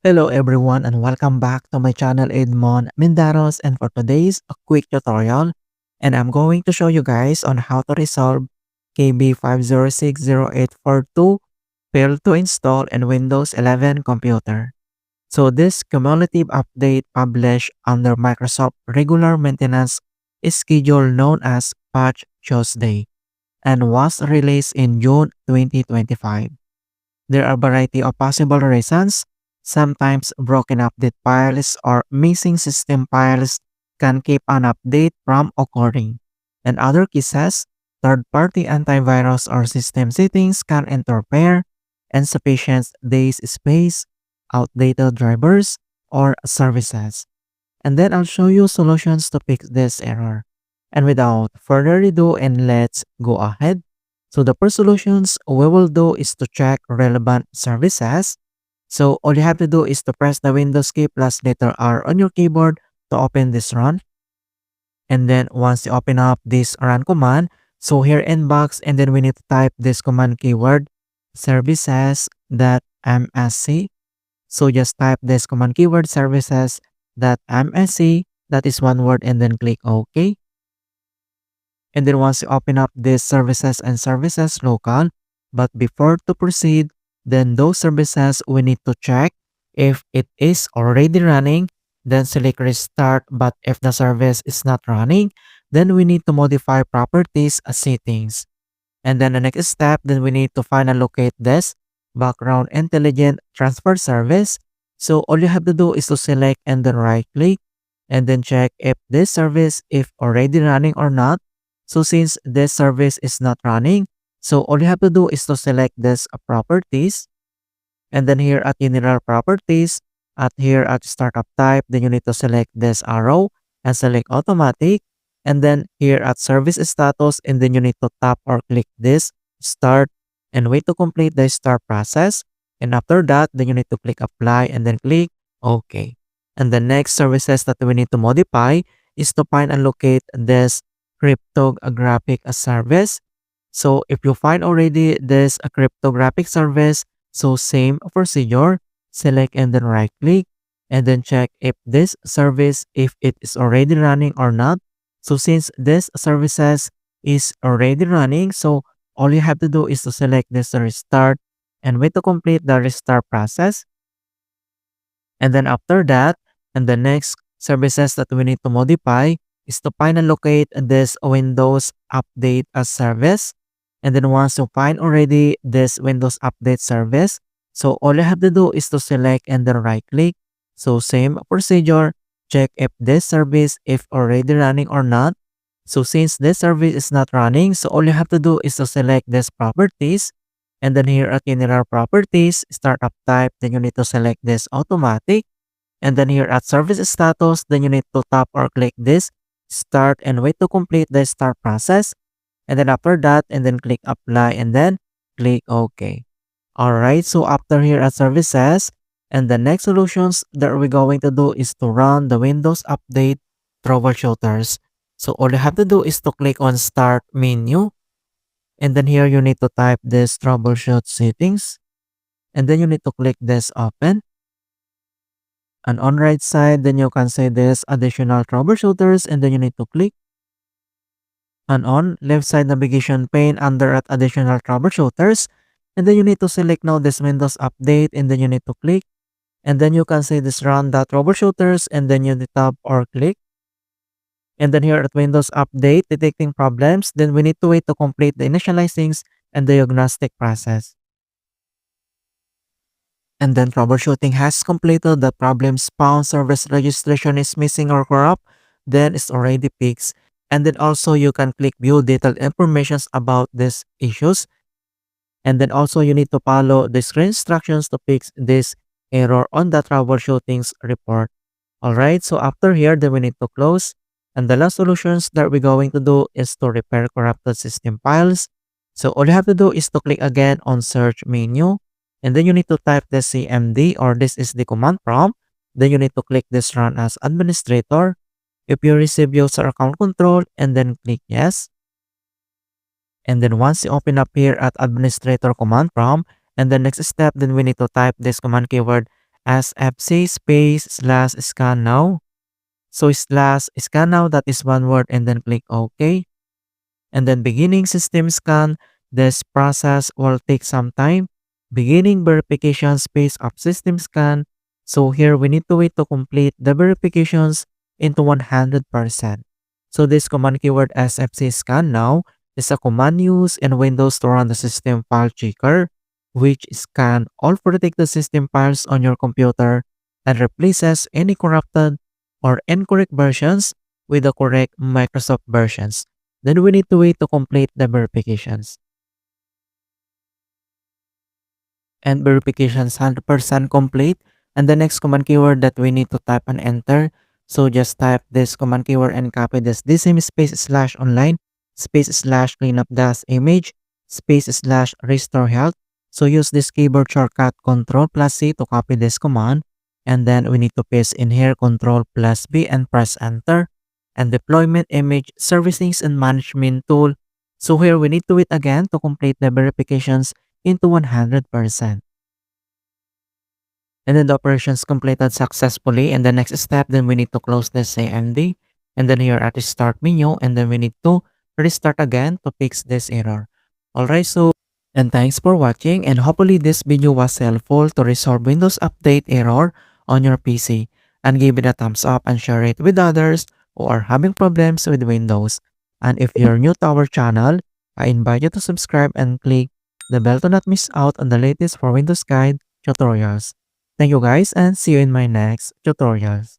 Hello everyone and welcome back to my channel Edmund Mindaros, and for today's a quick tutorial, and I'm going to show you guys on how to resolve KB5060842 failed to install in Windows 11 computer. So this cumulative update published under Microsoft regular maintenance schedule known as Patch Tuesday and was released in June 2025. There are a variety of possible reasons. Sometimes broken update files or missing system files can keep an update from occurring. In other cases, third-party antivirus or system settings can interfere, insufficient disk space, outdated drivers, or services. And then I'll show you solutions to fix this error. And without further ado, and let's go ahead. So the first solutions we will do is to check relevant services. So all you have to do is to press the Windows key plus letter R on your keyboard to open this run. And then once you open up this run command, so here in box, and then we need to type this command keyword services.msc. So just type this command keyword services.msc. That is one word, and then click OK. And then once you open up this services and services local, but before to proceed, then those services we need to check if it is already running, then select restart. But if the service is not running, then we need to modify properties settings. And then the next step, then we need to find and locate this background intelligent transfer service. So all you have to do is to select and then right click and then check if this service is already running or not. So since this service is not running, so all you have to do is to select this properties. And then here at general properties, at here at startup type, then you need to select this arrow and select automatic. And then here at service status, and then you need to tap or click this start and wait to complete the start process. And after that, then you need to click apply and then click OK. And the next services that we need to modify is to find and locate this cryptographic service. So if you find already this cryptographic service, so same procedure, select and then right click and then check if this service, if it is already running or not. So since this services is already running, so all you have to do is to select this restart and wait to complete the restart process. And then after that, and the next services that we need to modify is to find and locate this Windows Update as service. And then once you find already this Windows Update service, so all you have to do is to select and then right click. So same procedure, check if this service is already running or not. So since this service is not running, so all you have to do is to select this properties. And then here at general properties, startup type, then you need to select this automatic. And then here at service status, then you need to tap or click this start and wait to complete the start process. And then after that, and then click apply and then click OK. Alright, so after here at services, and the next solutions that we're going to do is to run the Windows Update troubleshooters. So all you have to do is to click on start menu. And then here you need to type this troubleshoot settings. And then you need to click this open. And on right side, then you can say this additional troubleshooters, and then you need to click. And on left side navigation pane under at additional troubleshooters, and then you need to select now this Windows Update, and then you need to click. And then you can say this run the troubleshooters, and then you need to tap or click. And then here at Windows Update detecting problems, then we need to wait to complete the initializings and diagnostic process. And then troubleshooting has completed, the problems found, service registration is missing or corrupt, then it's already fixed. And then also you can click view detailed information about these issues. And then also you need to follow the screen instructions to fix this error on the troubleshootings report. Alright, so after here, then we need to close. And the last solutions that we're going to do is to repair corrupted system files. So all you have to do is to click again on search menu. And then you need to type the CMD, or this is the command prompt. Then you need to click this run as administrator. If you receive user account control, and then click yes. And then once you open up here at administrator command prompt, and the next step, then we need to type this command keyword sfc /scan now. So /scan now, that is one word, and then click OK. And then beginning system scan, this process will take some time. Beginning verification space of system scan. So here we need to wait to complete the verifications into 100%. So this command keyword sfc scan now is a command used in Windows to run the system file checker, which scan all protected system files on your computer and replaces any corrupted or incorrect versions with the correct Microsoft versions. Then we need to wait to complete the verifications. And verifications 100% complete. And the next command keyword that we need to type and enter. So just type this command keyword and copy this DCIM space / online space / cleanup dash image space / restore health. So use this keyboard shortcut Ctrl+C to copy this command. And then we need to paste in here Ctrl+V and press enter. And deployment image servicings and management tool. So here we need to wait again to complete the verifications into 100%. And then the operations completed successfully. And the next step, then we need to close this AMD. And then here at the start menu, and then we need to restart again to fix this error. Alright, so and thanks for watching, and hopefully this video was helpful to resolve Windows Update error on your PC. And give it a thumbs up and share it with others who are having problems with Windows. And if you're new to our channel, I invite you to subscribe and click the bell to not miss out on the latest for Windows Guide tutorials. Thank you guys, and see you in my next tutorials.